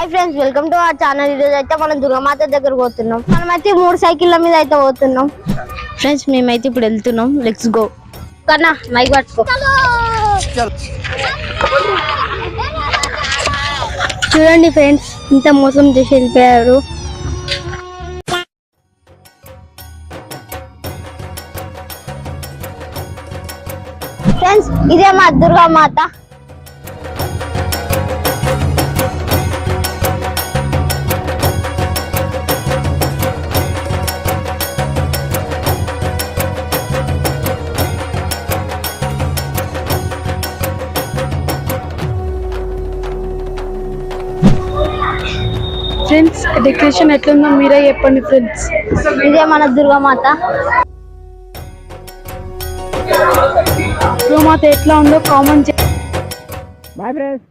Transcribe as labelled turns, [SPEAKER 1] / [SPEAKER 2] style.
[SPEAKER 1] Hi friends, welcome to our channel. ఈరోజు అయితే మనం దుర్గామాత దగ్గర పోతున్నాం. మనమైతే 3 సైకిళ్ళ మీద అయితే పోతున్నాం ఫ్రెండ్స్. మేమైతే ఇప్పుడు వెళ్తున్నాం. Let's go. కన్నా మైక్ పట్టుకో. చూడండి ఫ్రెండ్స్, ఇంత మోసం చేసి వెళ్ళిపోయారు. ఫ్రెండ్స్, ఇదే మా దుర్గామాత.
[SPEAKER 2] ఫ్రెండ్స్, డెకరేషన్ ఎట్లుందో మీరే చెప్పండి ఫ్రెండ్స్.
[SPEAKER 1] ఇదే మన దుర్గామాత.
[SPEAKER 2] దుర్గామాత ఎట్లా ఉందో కామెంట్ చేయండి.
[SPEAKER 3] Bye friends.